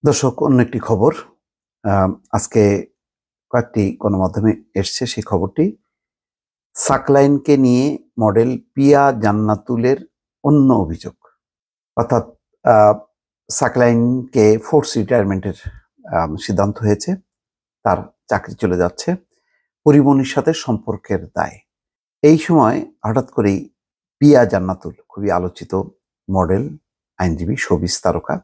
দর্শক, অন্য একটি খবর আজকে কয়েকটি গণমাধ্যমে এসছে। সেই খবরটি সাকলাইনকে নিয়ে মডেল পিয়া জান্নাতুলের অন্য অভিযোগ, অর্থাৎ সাকলাইনকে ফোর্স রিটায়ারমেন্টের সিদ্ধান্ত হয়েছে। তার চাকরি চলে যাচ্ছে পরিমণির সাথে সম্পর্কের দায়। এই সময় হঠাৎ করেই পিয়া জান্নাতুল, খুবই আলোচিত মডেল, আইনজীবী, শোবিজ তারকা,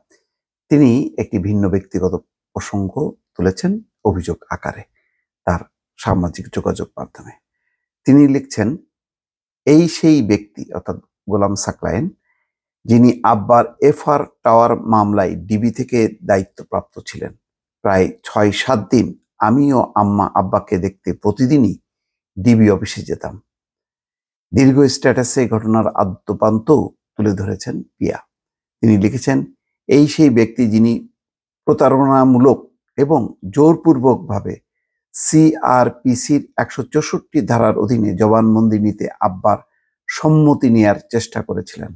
তিনি একটি ভিন্ন ব্যক্তিগত প্রসঙ্গ তুলেছেন অভিযোগ আকারে তার সামাজিক যোগাযোগ মাধ্যমে। তিনি লিখছেন, এই সেই ব্যক্তি অর্থাৎ গোলাম সাকলায়েন, যিনি আব্বার এফআর টাওয়ার মামলায় ডিবি থেকে দায়িত্বপ্রাপ্ত ছিলেন। প্রায় ৬-৭ দিন আমিও আম্মা আব্বাকে দেখতে প্রতিদিনই ডিবি অফিসে যেতাম। দীর্ঘ স্ট্যাটাসে ঘটনার আদ্যোপান্ত তুলে ধরেছেন পিয়া। তিনি লিখেছেন, এই সেই ব্যক্তি যিনি প্রতারণামূলক এবং জোরপূর্বকভাবে সিআরপিসির ১৬৪ ধারার অধীনে জবানবন্দি নিতে আব্বার সম্মতি নেয়ার চেষ্টা করেছিলেন।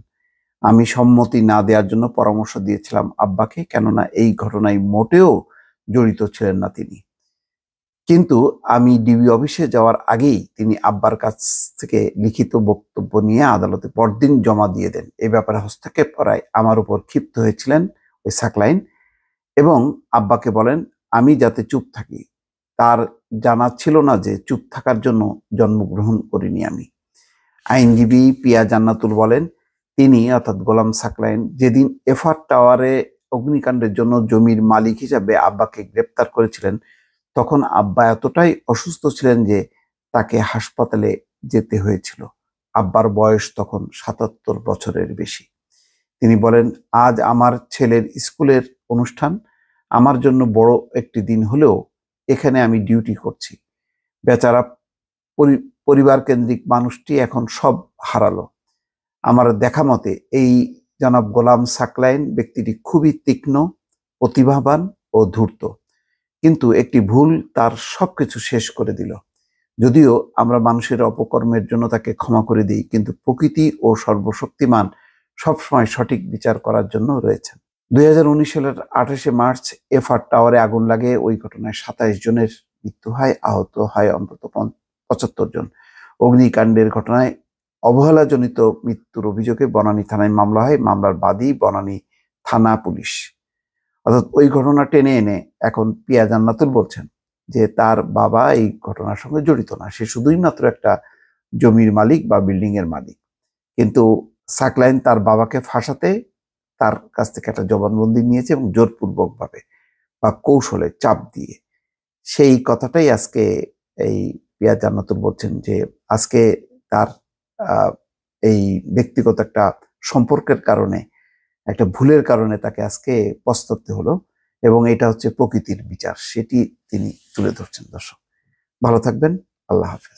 আমি সম্মতি না দেওয়ার জন্য পরামর্শ দিয়েছিলাম আব্বাকে, কেননা এই ঘটনায় মোটেও জড়িত ছিলেন না তিনি। কিন্তু আমি ডিবি অফিসে যাওয়ার আগেই তিনি আব্বার কাছ থেকে লিখিত বক্তব্য নিয়ে আদালতে পরদিন জমা দিয়ে দেন। এ ব্যাপারে হস্তক্ষেপ করায় আমার উপর ক্ষিপ্ত হয়েছিলেন ওই সাকলাইন এবং আব্বাকে বলেন আমি যাতে চুপ থাকি। তার জানা ছিল না যে চুপ থাকার জন্য জন্মগ্রহণ করিনি আমি। আইনজীবী পিয়া জান্নাতুল বলেন, তিনি অর্থাৎ গোলাম সাকলাইন যেদিন এফআর টাওয়ারে অগ্নিকাণ্ডের জন্য জমির মালিক হিসাবে আব্বাকে গ্রেপ্তার করেছিলেন, তখন আব্বা এতটাই অসুস্থ ছিলেন যে তাকে হাসপাতালে যেতে হয়েছিল। আব্বার বয়স তখন ৭৭ বছরের বেশি। তিনি বলেন, আজ আমার ছেলের স্কুলের অনুষ্ঠান, আমার জন্য বড় একটি দিন হলেও এখানে আমি ডিউটি করছি। বেচারা পরিবার কেন্দ্রিক মানুষটি এখন সব হারালো। আমার দেখা মতে এই জনাব গোলাম সাকলাইন ব্যক্তিটি খুবই তীক্ষ্ণ, প্রতিভাবান ও ধূর্ত, কিন্তু একটি ভুল তার সবকিছু শেষ করে দিল। যদিও আমরা মানুষের অপকর্মের জন্য তাকে ক্ষমা করে দিই, কিন্তু প্রকৃতি ও সর্বশক্তিমান সবসময় সঠিক বিচার করার জন্য রয়েছেন। ২০১৯ সালের ২৮শে মার্চ এফআর টাওয়ারে আগুন লাগে। ওই ঘটনায় ২৭ জনের মৃত্যু হয়, আহত হয় অন্তত ৭৫ জন। অগ্নিকাণ্ডের ঘটনায় অবহেলাজনিত মৃত্যুর অভিযোগে বনানী থানায় মামলা হয়। মামলার বাদী বনানী থানা পুলিশ। অর্থাৎ ওই ঘটনা টেনে এনে এখন পিয়া জান্নাতুল বলছেন যে তার বাবা এই ঘটনার সঙ্গে জড়িত না, সে শুধুই মাত্র একটা জমির মালিক বা বিল্ডিং এর মালিক। কিন্তু সাকলাইন তার বাবাকে ফাঁসাতে তার কাছ থেকে একটা জবানবন্দি নিয়েছে এবং জোরপূর্বকভাবে বা কৌশলে চাপ দিয়ে। সেই কথাটাই আজকে এই পিয়া জান্নাতুল বলছেন যে আজকে তার এই ব্যক্তিগত একটা সম্পর্কের কারণে, একটা ভুলের কারণে তাকে আজকে পস্তাতে হলো এবং এটা হচ্ছে প্রকৃতির বিচার, সেটি তিনি তুলে ধরছেন। দর্শক, ভালো থাকবেন। আল্লাহ হাফেজ।